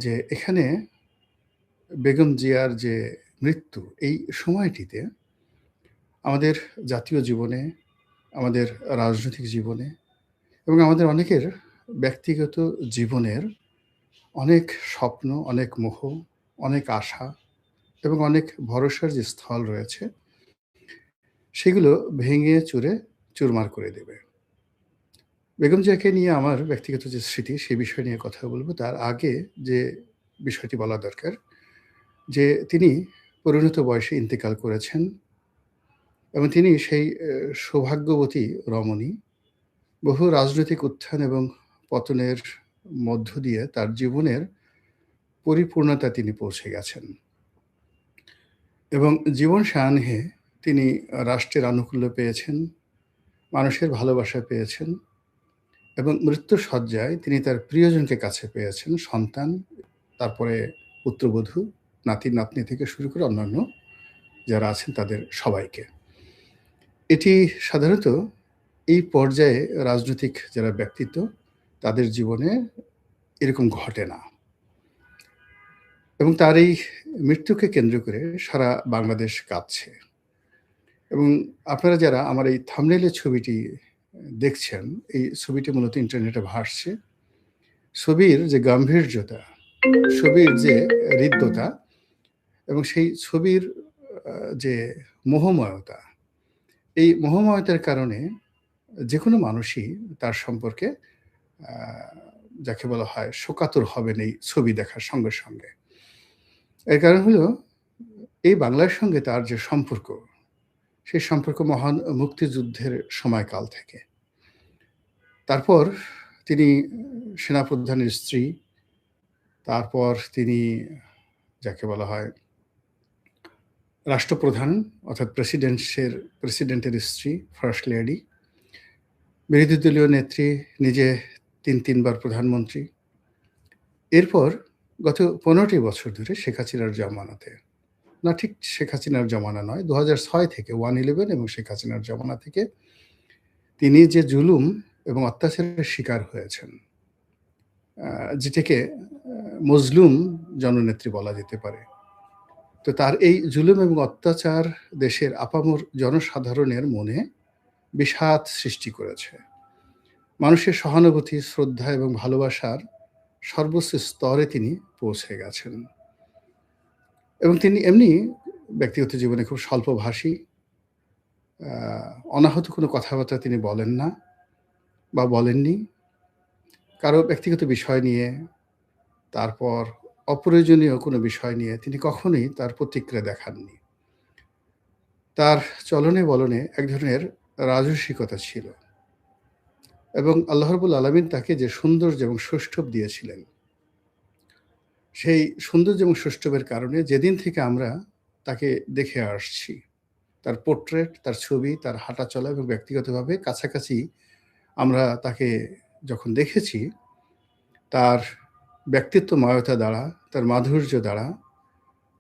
যে এখানে বেগম জিয়ার যে মৃত্যু, এই সময়টিতে আমাদের জাতীয় জীবনে, আমাদের রাজনৈতিক জীবনে এবং আমাদের অনেকের ব্যক্তিগত জীবনের অনেক স্বপ্ন, অনেক মোহ, অনেক আশা এবং অনেক ভরসার যে স্থল রয়েছে, সেগুলো ভেঙে চুরে চুরমার করে দেবে। বেগম জিয়াকে নিয়ে আমার ব্যক্তিগত যে স্মৃতি, সে বিষয় নিয়ে কথা বলব। তার আগে যে বিষয়টি বলা দরকার যে তিনি পরিণত বয়সে ইন্তেকাল করেছেন এবং তিনি সেই সৌভাগ্যবতী রমণী, বহু রাজনৈতিক উত্থান এবং পতনের মধ্য দিয়ে তার জীবনের পরিপূর্ণতায় তিনি পৌঁছে গেছেন এবং জীবন সায়াহ্নে তিনি রাষ্ট্রের আনুকূল্য পেয়েছেন, মানুষের ভালোবাসা পেয়েছেন এবং মৃত্যুর শয্যায় তিনি তার প্রিয়জনকে কাছে পেয়েছেন, সন্তান, তারপরে পুত্রবধূ, নাতি-নাতনি থেকে শুরু করে অন্যান্য যারা আছেন তাদের সবাইকে। এটি সাধারণত এই পর্যায়ে রাজনৈতিক যারা ব্যক্তিত্ব, তাদের জীবনে এরকম ঘটে না এবং তার এই মৃত্যুকে কেন্দ্র করে সারা বাংলাদেশ কাঁদছে এবং আপনারা যারা আমার এই থাম্বনেইলের ছবিটি দেখছেন, এই ছবিটি মূলত ইন্টারনেটে ভাসছে। ছবির যে গাম্ভীর্যতা, ছবির যে হৃদ্যতা এবং সেই ছবির যে মোহময়তা, এই মোহময়তার কারণে যেকোনো মানুষই তার সম্পর্কে আ যাকে বলা হয় শোকাতুর হবেন এই ছবি দেখার সঙ্গে, সঙ্গে। এর কারণ হলো এই বাংলার সঙ্গে তার যে সম্পর্ক, সেই সম্পর্ক মহান মুক্তিযুদ্ধের সময়কাল থেকে। তারপর তিনি সেনাপ্রধানের স্ত্রী, তারপর তিনি যাকে বলা হয় রাষ্ট্রপ্রধান অর্থাৎ প্রেসিডেন্টের স্ত্রী, ফার্স্ট লেডি, বিরোধী দলীয় নেত্রী, নিজে ৩ বার প্রধানমন্ত্রী। এরপর গত ১৫টি বছর ধরে শেখ হাসিনার জমানাতে, না ঠিক শেখ হাসিনার জমানা নয়, ২০০৬ থেকে 111 এবং শেখ হাসিনার জমানা থেকে তিনি যে জুলুম এবং অত্যাচারের শিকার হয়েছেন, যেটাকে মজলুম জননেত্রী বলা যেতে পারে। তো তার এই জুলুম এবং অত্যাচার দেশের আপামর জনসাধারণের মনে বিষাদ সৃষ্টি করেছে। মানুষের সহানুভূতি, শ্রদ্ধা এবং ভালোবাসার সর্বোচ্চ স্তরে তিনি পৌঁছে গেছেন এবং তিনি এমনি ব্যক্তিগত জীবনে খুব স্বল্পভাষী, অনাহূত কোনো কথাবার্তা তিনি বলেন না বা বলেননি। কারো ব্যক্তিগত বিষয় নিয়ে, তারপর অপ্রয়োজনীয় কোনো বিষয় নিয়ে তিনি কখনোই তার প্রতিক্রিয়া দেখাননি। তার চলনে বলনে এক ধরনের রাজসিকতা ছিল এবং আল্লাহ রাব্বুল আলামিন তাকে যে সৌন্দর্য এবং সৌষ্ঠব দিয়েছিলেন, সেই সৌন্দর্য এবং সৌষ্ঠবের কারণে যেদিন থেকে আমরা তাকে দেখে আসছি, তার পোর্ট্রেট, তার ছবি, তার হাঁটাচলা এবং ব্যক্তিগতভাবে কাছাকাছি আমরা তাকে যখন দেখেছি, তার ব্যক্তিত্বময়তা দ্বারা, তার মাধুর্য দ্বারা,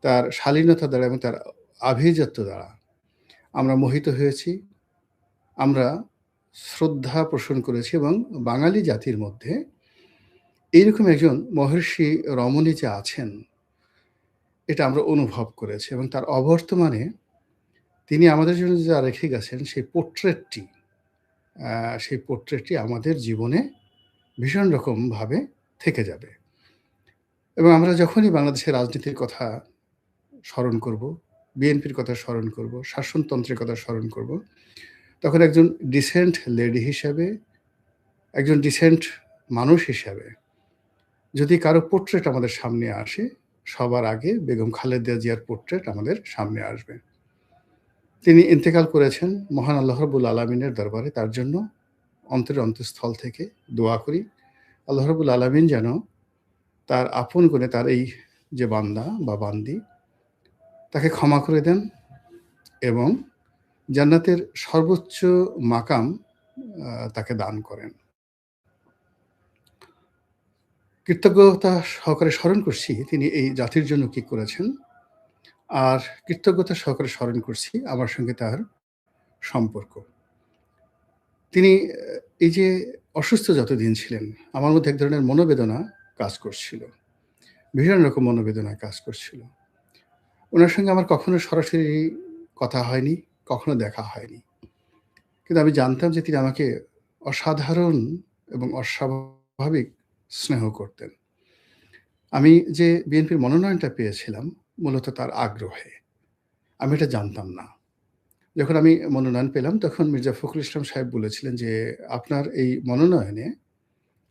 তার শালীনতা দ্বারা এবং তার আভিজাত্য দ্বারা আমরা মোহিত হয়েছি। আমরা শ্রদ্ধা পোষণ করেছি এবং বাঙালি জাতির মধ্যে এইরকম একজন মহর্ষি রমণী যে আছেন, এটা আমরা অনুভব করেছি এবং তার অবর্তমানে তিনি আমাদের জন্য যা রেখে গেছেন সেই পোর্ট্রেটটি আমাদের জীবনে ভীষণ রকমভাবে থেকে যাবে এবং আমরা যখনই বাংলাদেশের রাজনীতির কথা স্মরণ করব, বিএনপির কথা স্মরণ করব, শাসনতন্ত্রের কথা স্মরণ করব, তখন একজন ডিসেন্ট লেডি হিসাবে, একজন ডিসেন্ট মানুষ হিসাবে যদি কারো পোর্ট্রেট আমাদের সামনে আসে, সবার আগে বেগম খালেদা জিয়ার পোর্ট্রেট আমাদের সামনে আসবে। তিনি ইন্তেকাল করেছেন, মহান আল্লাহ রাব্বুল আলামিনের দরবারে তার জন্য অন্তরের অন্তঃস্থল থেকে দোয়া করি। আল্লাহ রাব্বুল আলামিন যেন তার আপন করে তার এই যে বান্দা বা বান্দি, তাকে ক্ষমা করে দেন এবং জান্নাতের সর্বোচ্চ মাকাম তাকে দান করেন। কৃতজ্ঞতা সহকারে স্মরণ করছি তিনি এই জাতির জন্য কি করেছেন, আর কৃতজ্ঞতা সহকারে স্মরণ করছি আমার সঙ্গে তার সম্পর্ক। তিনি এই যে অসুস্থ যতদিন ছিলেন, আমার মধ্যে এক ধরনের মনোবেদনা কাজ করছিল। ভীষণ রকম মনোবেদনা কাজ করছিল। উনার সঙ্গে আমার কখনো সরাসরি কথা হয়নি, কখনো দেখা হয়নি। কিন্তু আমি জানতাম যে তিনি আমাকে অসাধারণ এবং অস্বাভাবিক স্নেহ করতেন। আমি যে বিএনপির মনোনয়নটা পেয়েছিলাম মূলত তার আগ্রহে। আমি এটা জানতাম না। যখন আমি মনোনয়ন পেলাম তখন মির্জা ফখরুল ইসলাম সাহেব বলেছিলেন যে, "আপনার এই মনোনয়নে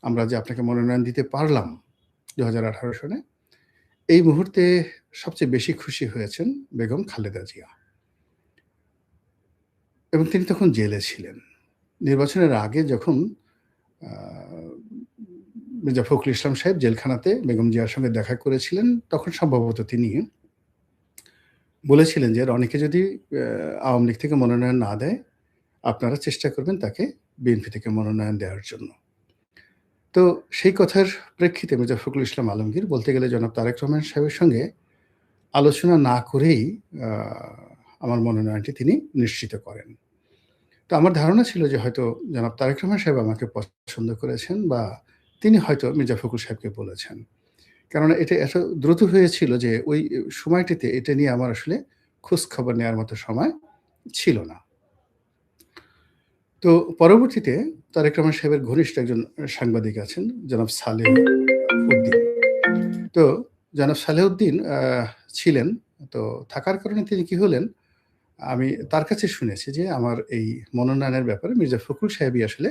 আমরা যে আপনাকে মনোনয়ন দিতে পারলাম ২০১৮ সনে, এই মুহূর্তে সবচেয়ে বেশি খুশি হয়েছেন বেগম খালেদা জিয়া।" এবং তিনি তখন জেলে ছিলেন। নির্বাচনের আগে যখন আ মির্জা ফখরুল ইসলাম সাহেব জেলখানাতে বেগম জিয়ার সঙ্গে দেখা করেছিলেন, তখন সম্ভবত তিনি বলেছিলেন যে, "রনিকে যদি আওয়ামী লীগ থেকে মনোনয়ন না দেয়, আপনারা চেষ্টা করবেন তাকে বিএনপি থেকে মনোনয়ন দেওয়ার জন্য।" তো সেই কথার প্রেক্ষিতে মির্জা ফখরুল ইসলাম আলমগীর বলতে গেলে জনাব তারেক রহমান সাহেবের সঙ্গে আলোচনা না করেই আ আমার মনোনয়নটি তিনি নিশ্চিত করেন। তো আমার ধারণা ছিল যে হয়তো জনাব তারেক রহমান সাহেব আমাকে পছন্দ করেছেন বা তিনি হয়তো মির্জা ফখরুল সাহেবকে বলেছেন। কেননা এটা এত দ্রুত হয়েছিল যে ওই সময়টিতে এটা নিয়ে আমার আসলে খোঁজখবর নেওয়ার মতো সময় ছিল না। তো পরবর্তীতে তারেক রহমান সাহেবের ঘনিষ্ঠ একজন সাংবাদিক আছেন, জনাব সালেহ উদ্দিন। তো জনাব সালেহউদ্দিন ছিলেন। তো থাকার কারণে তিনি কি হলেন, আমি তার কাছে শুনেছি যে আমার এই মনোনয়নের ব্যাপারে মির্জা ফখরুল সাহেবই আসলে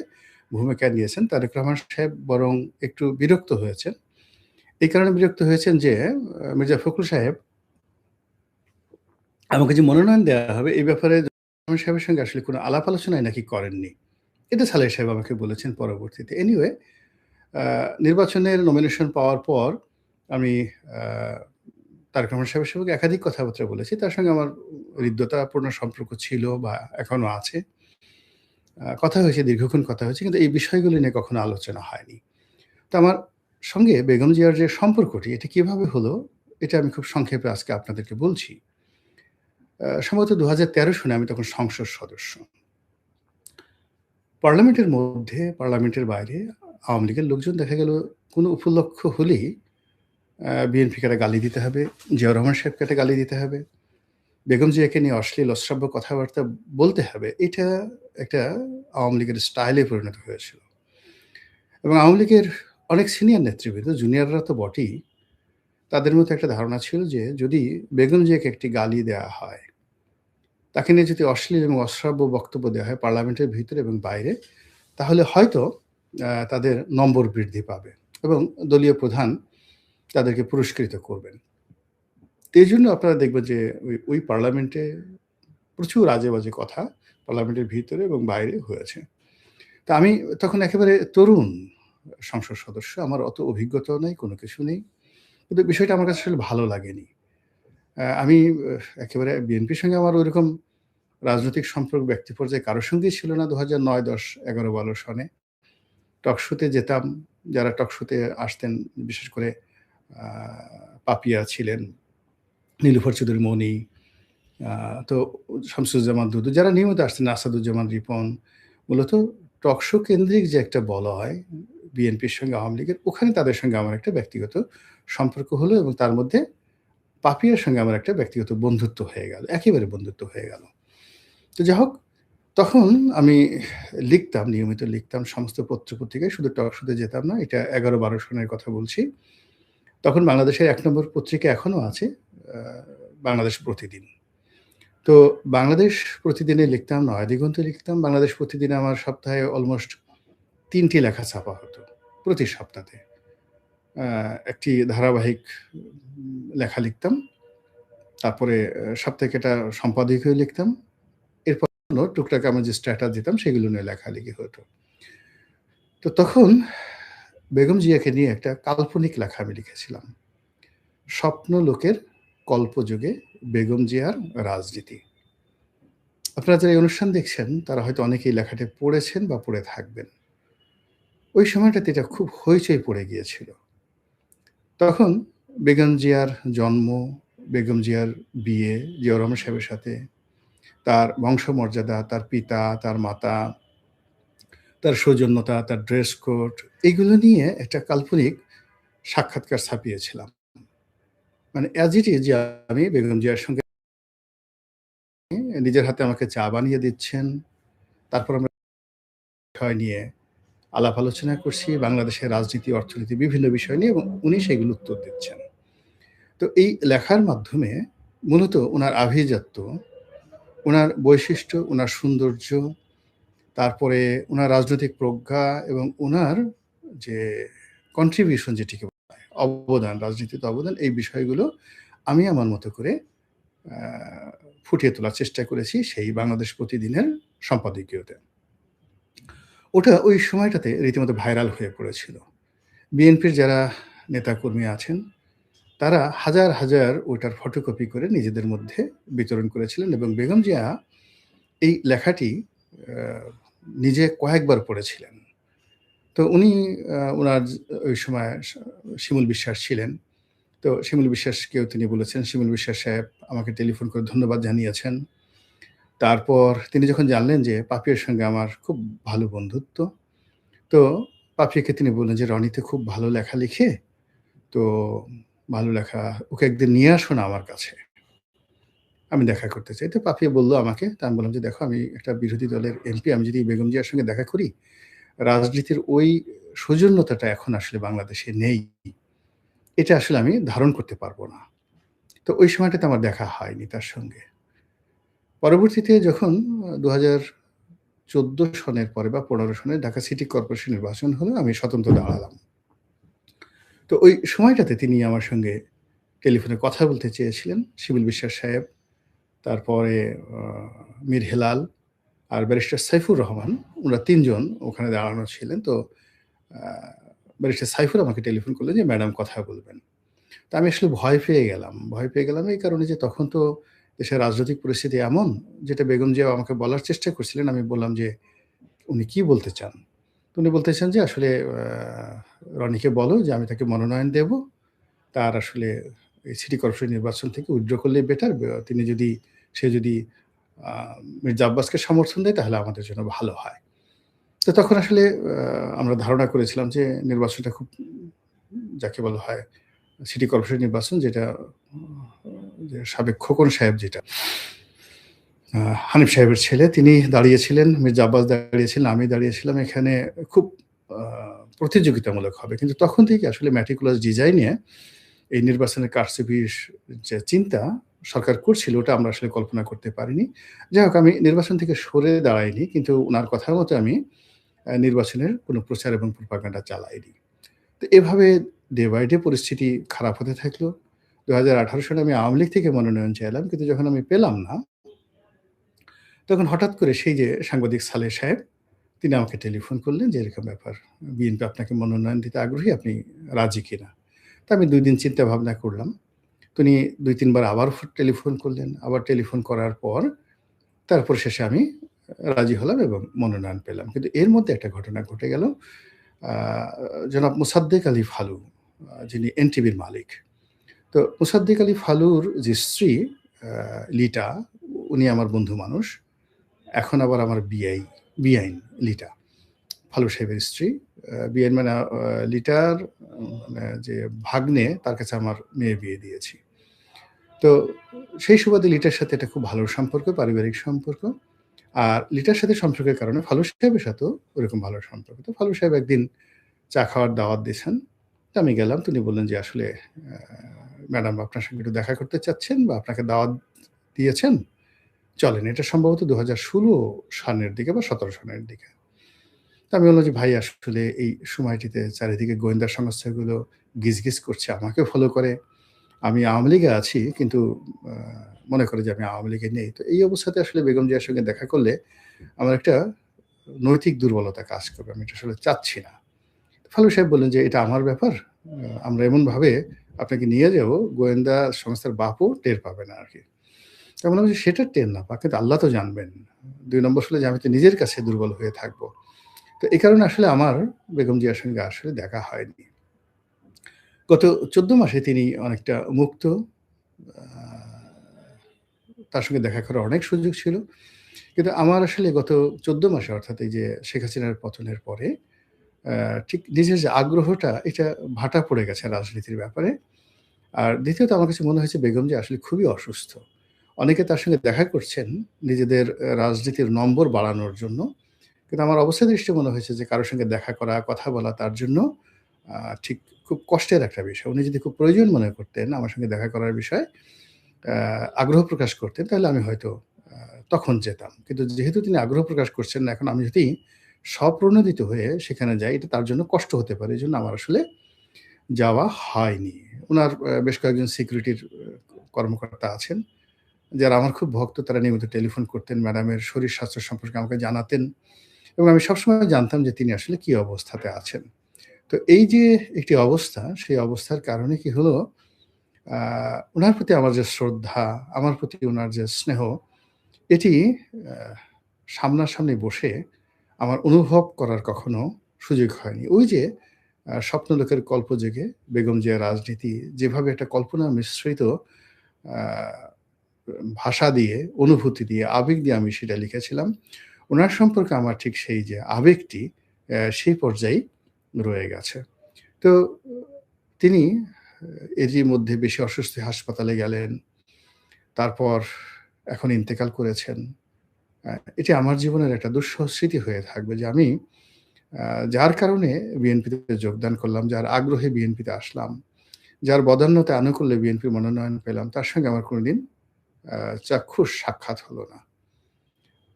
ভূমিকা নিয়েছেন। তারেক রহমান সাহেব বরং একটু বিরক্ত হয়েছেন। এই কারণে বিরক্ত হয়েছেন যে মির্জা ফখরুল সাহেব আমাকে যে মনোনয়ন দেওয়া হবে এই ব্যাপারে রহমান সাহেবের সঙ্গে আসলে কোনো আলাপ আলোচনাই নাকি করেননি। এটা সালেহ সাহেব আমাকে বলেছেন পরবর্তীতে। এনিওয়ে আ নির্বাচনের নমিনেশন পাওয়ার পর আমি আ তারেক রহমান সাহেবের সঙ্গে একাধিক কথাবার্তা বলেছি। তার সঙ্গে আমার হৃদ্যতাপূর্ণ সম্পর্ক ছিল বা এখনো আছে। কথা হয়েছে, দীর্ঘক্ষণ কথা হয়েছে। কিন্তু এই বিষয়গুলো নিয়ে কখনো আলোচনা হয়নি। তো আমার সঙ্গে বেগম জিয়ার যে সম্পর্কটি এটা কিভাবে হলো, এটা আমি খুব সংক্ষেপে আজকে আপনাদেরকে বলছি। সম্ভবত ২০১৩ সনে আমি তখন সংসদ সদস্য। পার্লামেন্টের মধ্যে, পার্লামেন্টের বাইরে আওয়ামী লীগের লোকজন দেখা গেল কোনো উপলক্ষ হলেই বিএনপিকে একটা গালি দিতে হবে, জিয়াউর রহমান সাহেবকে একটা গালি দিতে হবে, বেগম জিয়াকে নিয়ে অশ্লীল অশ্রাব্য কথাবার্তা বলতে হবে। এটা একটা আওয়ামী লীগের স্টাইলে পরিণত হয়েছিল। এবং আওয়ামী লীগের অনেক সিনিয়র নেতৃবৃন্দ, জুনিয়ররা তো বটেই, তাদের মধ্যে একটা ধারণা ছিল যে যদি বেগম জিয়াকে একটি গালি দেয়া হয়, তাকে নিয়ে যদি অশ্লীল এবং অশ্রাব্য বক্তব্য দেওয়া হয় পার্লামেন্টের ভিতরে এবং বাইরে, তাহলে হয়তো তাদের নম্বর বৃদ্ধি পাবে এবং দলীয় প্রধান তাদেরকে পুরস্কৃত করবেন। তো এইজন্য আপনারা দেখবেন যে ওই পার্লামেন্টে প্রচুর আজে-বাজে কথা পার্লামেন্টের ভিতরে এবং বাইরে হয়েছে। তো আমি তখন একেবারে তরুণ সংসদ সদস্য। আমার অত অভিজ্ঞতাও নাই, কোনো কিছু নেই। কিন্তু বিষয়টা আমার কাছে আসলে ভালো লাগেনি। আমি একেবারে বিএনপির সঙ্গে আমার ঐরকম রাজনৈতিক সম্পর্ক ব্যক্তি পর্যায়ে কারো সঙ্গেই ছিল না ২০০৯, ১০, ১১, ১২ সনে। টক শোতে যেতাম। যারা টক শোতে আসতেন বিশেষ করে আ পাপিয়া ছিলেন, নীলুফার চৌধুরী মনি, আ তো শামসুজ্জামান দুদু যারা নিয়মিত আসতেন, আসাদুজ্জামান রিপন। মূলত টক শো কেন্দ্রিক যে একটা বলয় বিএনপির সঙ্গে আওয়ামী লীগের, ওখানে তাদের সঙ্গে আমার একটা ব্যক্তিগত সম্পর্ক হলো এবং তার মধ্যে পাপিয়ার সঙ্গে আমার একটা ব্যক্তিগত বন্ধুত্ব হয়ে গেল। একেবারে বন্ধুত্ব হয়ে গেল। তো যাই হোক, তখন আমি লিখতাম, নিয়মিত লিখতাম সমস্ত পত্র-পত্রিকায়, শুধু টক শোতে যেতাম না। এটা ১১-১২ সনের কথা বলছি। তখন বাংলাদেশের ১ নম্বর পত্রিকা এখনো আছে, আ বাংলাদেশ প্রতিদিন। তো বাংলাদেশ প্রতিদিনে লিখতাম, নয়াদিগন্তে লিখতাম। বাংলাদেশ প্রতিদিনে আমার সপ্তাহে অলমোস্ট ৩ টি লেখা ছাপা হতো, প্রতি সপ্তাহে। আ একটি ধারাবাহিক লেখা লিখতাম। তারপরে সাপ্তাহিক একটা সম্পাদকীয় লিখতাম। এরপর টুকটাক আমার যে স্ট্যাটাস দিতাম সেগুলো নিয়ে লেখালেখি হতো। তো তখন বেগম জিয়াকে নিয়ে একটা কাল্পনিক লেখা আমি লিখেছিলাম। স্বপ্ন লোকের কল্পযুগে বেগম জিয়ার রাজনীতি। আপনারা যারা এই অনুষ্ঠান দেখছেন তারা হয়তো অনেকেই লেখাটি পড়েছেন বা পড়ে থাকবেন। ওই সময়টাতে এটা খুব হইচই পড়ে গিয়েছিল। তখন বেগম জিয়ার জন্ম, বেগম জিয়ার বিয়ে জিয়াউর রহমান সাহেবের সাথে, তার বংশমর্যাদা, তার পিতা, তার মাতা, তার সৌজন্যতা, তার ড্রেস কোড এগুলো নিয়ে একটা কাল্পনিক সাক্ষাৎকার ছাপিয়েছিলাম। মানে অ্যাজ ইট ইজ যে আমি বেগম জিয়ার সঙ্গে নিজের হাতে আমাকে চা বানিয়ে দিচ্ছেন। তারপর আমরা বিষয় নিয়ে আলাপ আলোচনা করছি। বাংলাদেশের রাজনীতি, অর্থনীতি বিভিন্ন বিষয় নিয়ে এবং উনি সেগুলো উত্তর দিচ্ছেন। তো এই লেখার মাধ্যমে মূলত উনার আভিজাত্য, উনার বৈশিষ্ট্য, উনার সৌন্দর্য, তারপরে উনার রাজনৈতিক প্রজ্ঞা এবং উনার যে কন্ট্রিবিউশন যেটিকে বলা হয়, অবদান, রাজনীতিতে অবদান, এই বিষয়গুলো আমি আমার মতো করে আ ফুটিয়ে তোলার চেষ্টা করেছি সেই বাংলাদেশ প্রতিদিনের সম্পাদকীয়তে। ওটা ওই সময়টাতে রীতিমতো ভাইরাল হয়ে পড়েছিল। বিএনপির যারা নেতাকর্মী আছেন, তারা হাজার, হাজার ওইটার ফটোকপি করে নিজেদের মধ্যে বিতরণ করেছিলেন এবং বেগম জিয়া এই লেখাটি আ নিজে কয়েকবার পড়েছিলেন। তো উনি উনার ওই সময় শিমুল বিশ্বাস ছিলেন। তো শিমুল বিশ্বাসকেও তিনি বলেছেন, শিমুল বিশ্বাস সাহেব আমাকে টেলিফোন করে ধন্যবাদ জানিয়েছেন। তারপর তিনি যখন জানলেন যে পাপিয়ার সঙ্গে আমার খুব ভালো বন্ধুত্ব, তো পাপিয়াকে তিনি বললেন যে, "রনি তো খুব ভালো লেখা লিখে। তো ভালো লেখা ওকে একদিন নিয়ে আসো না আমার কাছে। আমি দেখা করতে চাই।" তো পাপিয়া বলল আমাকে। তো আমি বললাম যে, "দেখো আমি একটা বিরোধী দলের এমপি। আমি যদি বেগম জিয়ার সঙ্গে দেখা করি, রাজনীতির ওই সৌজন্যতাটা এখন আসলে বাংলাদেশে নেই। এটা আসলে আমি ধারণ করতে পারব না।" তো ওই সময়টাতে আমার দেখা হয়নি তার সঙ্গে। পরবর্তীতে যখন ২০১৪ সনের পরে বা ১৫ সনে ঢাকা সিটি কর্পোরেশন নির্বাচন হলো, আমি স্বতন্ত্র দাঁড়ালাম। তো ওই সময়টাতে তিনি আমার সঙ্গে টেলিফোনে কথা বলতে চেয়েছিলেন। শিমুল বিশ্বাস সাহেব, তারপরে আ মীর হেলাল আর ব্যারিস্টার সাইফুর রহমান, উনারা ৩ জন ওখানে দাঁড়ানো ছিলেন। তো আ ব্যারিস্টার সাইফুর আমাকে টেলিফোন করলেন যে, "ম্যাডাম কথা বলবেন।" তো আমি আসলে ভয় পেয়ে গেলাম। ভয় পেয়ে গেলাম এই কারণে যে তখন তো দেশের রাজনৈতিক পরিস্থিতি এমন, যেটা বেগম জিয়াও আমাকে বলার চেষ্টা করছিলেন। আমি বললাম যে, "উনি কি বলতে চান?" তো উনি বলতে চান যে, "আসলে রনিকে বলো যে আমি তাকে মনোনয়ন দেব। তার আসলে এই সিটি কর্পোরেশন নির্বাচন থেকে উইথড্র করলেই বেটার। তিনি যদি সে যদি আ মির্জা আব্বাসকে সমর্থন দেয় তাহলে আমাদের জন্য ভালো হয়।" তো তখন আসলে আমরা ধারণা করেছিলাম যে নির্বাচনটা খুব যাকে বলা হয় সিটি কর্পোরেশন নির্বাচন যেটা যে সাবেক খোকন সাহেব যেটা আ হানিফ সাহেবের ছেলে তিনি দাঁড়িয়েছিলেন, মির্জা আব্বাস দাঁড়িয়েছিলেন, আমি দাঁড়িয়েছিলাম। এখানে খুব আ প্রতিযোগিতামূলক হবে। কিন্তু তখন থেকে আসলে meticulous ডিজাইন এ এই নির্বাচনের কারচুপির যে চিন্তা সরকার করছিল ওটা আমরা আসলে কল্পনা করতে পারিনি। যাই হোক আমি নির্বাচন থেকে সরে দাঁড়াইনি। কিন্তু উনার কথা মতো আমি নির্বাচনের কোনো প্রচার এবং প্রোপাগান্ডা চালাইনি। তো এভাবে ডে বাই ডে পরিস্থিতি খারাপ হতে থাকলো। ২০১৮ সালে আমি আওয়ামী লীগ থেকে মনোনয়ন চাইলাম। কিন্তু যখন আমি পেলাম না, তখন হঠাৎ করে সেই যে সাংবাদিক সালেহ সাহেব, তিনি আমাকে টেলিফোন করলেন যে, "এরকম ব্যাপার। বিএনপি আপনাকে মনোনয়ন দিতে আগ্রহী। আপনি রাজি কিনা?" তো আমি ২ দিন চিন্তা ভাবনা করলাম। তো উনি ২-৩ বার আবার টেলিফোন করলেন। আবার টেলিফোন করার পর তারপর শেষে আমি রাজি হলাম এবং মনোনয়ন পেলাম। কিন্তু এর মধ্যে একটা ঘটনা ঘটে গেল। আ জনাব মোসাদ্দেক আলী ফালু যিনি এনটিভির মালিক। তো মোসাদ্দেক আলী ফালুর যে স্ত্রী আ লিটা, উনি আমার বন্ধু মানুষ। এখন আবার আমার বিআইন লিটা। ফালু সাহেবের স্ত্রী। বিআইন মানে লিটার মানে যে ভাগ্নে তার কাছে আমার মেয়ের বিয়ে দিয়েছি। তো সেই সুবাদে লিটার সাথে এটা খুব ভালো সম্পর্ক, পারিবারিক সম্পর্ক। আর লিটার সাথে সম্পর্কের কারণে ফালু সাহেবের সাথেও ওরকম ভালো সম্পর্ক। তো ফালু সাহেব একদিন চা খাওয়ার দাওয়াত দিয়েছেন। তো আমি গেলাম। তো উনি বললেন যে, "আসলে ম্যাডাম আপনার সঙ্গে একটু দেখা করতে চাচ্ছেন বা আপনাকে দাওয়াত দিয়েছেন। চলেন।" এটা সম্ভবত ২০১৬ সনের দিকে বা ১৭ সনের দিকে। তো আমি বললাম যে, "ভাই আসলে এই সময়টিতে চারিদিকে গোয়েন্দা সংস্থাগুলো গিজগিজ করছে, আমাকেও ফলো করে। আমি আওয়ামী লীগে আছি কিন্তু আ মনে করে যে আমি আওয়ামী লীগে নেই। তো এই অবস্থাতে আসলে বেগম জিয়ার সঙ্গে দেখা করলে আমার একটা নৈতিক দুর্বলতা কাজ করবে। আমি এটা আসলে চাচ্ছি না।" ফালু সাহেব বললেন যে, "এটা আমার ব্যাপার। আমরা এমনভাবে আপনাকে নিয়ে যাব, গোয়েন্দা সংস্থার বাপও টের পাবে না আরকি।" তো আমি বললাম যে, "সেটা টের না পাক, কিন্তু আল্লাহ তো জানবেন। ২ নম্বর হলো যে আমি তো নিজের কাছে দুর্বল হয়ে থাকব।" তো এই কারণে আসলে আমার বেগম জিয়ার সঙ্গে আসলে দেখা হয়নি। গত ১৪ মাসে তিনি অনেকটা মুক্ত। আ তার সঙ্গে দেখা করার অনেক সুযোগ ছিল। কিন্তু আমার আসলে গত ১৪ মাসে অর্থাৎ এই যে শেখ হাসিনার পতনের পরে ঠিক নিজের যে আগ্রহটা এটা ভাটা পড়ে গেছে রাজনীতির ব্যাপারে। আর দ্বিতীয়ত আমার কাছে মনে হয়েছে বেগম জি আসলে খুবই অসুস্থ। অনেকে তার সঙ্গে দেখা করছেন নিজেদের রাজনীতির নম্বর বাড়ানোর জন্য। কিন্তু আমার অবস্থা দৃষ্টে মনে হয়েছে যে কারো সঙ্গে দেখা করা, কথা বলা তার জন্য আ ঠিক খুব কষ্টের একটা বিষয়। উনি যদি খুব প্রয়োজন মনে করতেন আমার সঙ্গে দেখা করার বিষয়ে আ আগ্রহ প্রকাশ করতেন তাহলে আমি হয়তো আ তখন যেতাম। কিন্তু যেহেতু তিনি আগ্রহ প্রকাশ করছেন না, এখন আমি যদি স্বপ্রণোদিত হয়ে সেখানে যাই এটা তার জন্য কষ্ট হতে পারে। এজন্য আমার আসলে যাওয়া হয়নি। উনার বেশ কয়েকজন সিকিউরিটির কর্মকর্তা আছেন, যারা আমার খুব ভক্ত তারা নিয়মিত টেলিফোন করতেন, ম্যাডামের শরীর স্বাস্থ্য সম্পর্কে আমাকে জানাতেন এবং আমি সবসময় জানতাম যে তিনি আসলে কি অবস্থাতে আছেন। তো এই যে একটি অবস্থা, সেই অবস্থার কারণে কি হলো, আ উনার প্রতি আমার যে শ্রদ্ধা, আমার প্রতি উনার যে স্নেহ, এটি আ সামনাসামনি বসে আমার অনুভব করার কখনো সুযোগ হয়নি। ওই যে স্বপ্নলোকের কল্পযোগে বেগম জিয়ার রাজনীতি যেভাবে একটা কল্পনা মিশ্রিত আ ভাষা দিয়ে, অনুভূতি দিয়ে, আবেগ দিয়ে আমি সেটা লিখেছিলাম। উনার সম্পর্কে আমার ঠিক সেই যে আবেগটি সেই পর্যায়েই রয়ে গেছে। তো তিনি এরই মধ্যে বেশি অসুস্থ হয়ে হাসপাতালে গেলেন। তারপর এখন ইন্তেকাল করেছেন। আ এটি আমার জীবনের একটা দুঃসহ স্মৃতি হয়ে থাকবে যে আমি আ যার কারণে বিএনপিতে যোগদান করলাম, যার আগ্রহে বিএনপিতে আসলাম, যার বদান্যতা আনুকূল্যে বিএনপির মনোনয়ন পেলাম, তার সঙ্গে আমার কোনদিন আ চাক্ষুষ সাক্ষাৎ হলো না।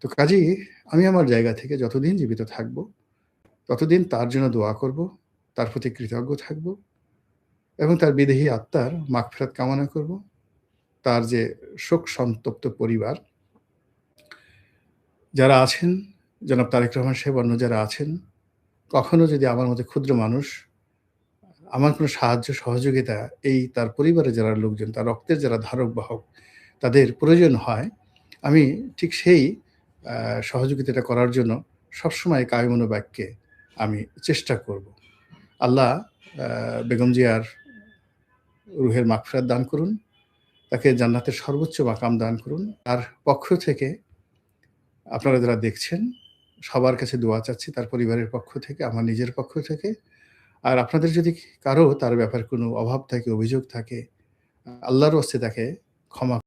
তো কাজেই আমি আমার জায়গা থেকে যতদিন জীবিত থাকব, ততদিন তার জন্য দোয়া করব, তার প্রতি কৃতজ্ঞ থাকব এবং তার বিদেহী আত্মার মাগফিরাত কামনা করব। তার যে শোক সন্তপ্ত পরিবার যারা আছেন, জনাব তারেক রহমান সাহেব অন্য যারা আছেন, কখনো যদি আমার মতো ক্ষুদ্র মানুষ আমার কোনো সাহায্য সহযোগিতা এই তার পরিবারের যারা লোকজন, তার রক্তের যারা ধারক বাহক তাদের প্রয়োজন হয়, আমি ঠিক সেই আ সহযোগিতাটা করার জন্য সবসময় কায়মনোবাক্যে আমি চেষ্টা করব। আল্লাহ আ বেগম জিয়ার রুহের মাগফিরাত দান করুন। তাকে জান্নাতের সর্বোচ্চ মাকাম দান করুন। তার পক্ষ থেকে আপনারা যারা দেখছেন, সবার কাছে দোয়া চাচ্ছি তার পরিবারের পক্ষ থেকে, আমার নিজের পক্ষ থেকে। আর আপনাদের যদি কারো তার ব্যাপারে কোনো অভাব থাকে, অভিযোগ থাকে, আল্লাহর ওয়াস্তে তাকে ক্ষমা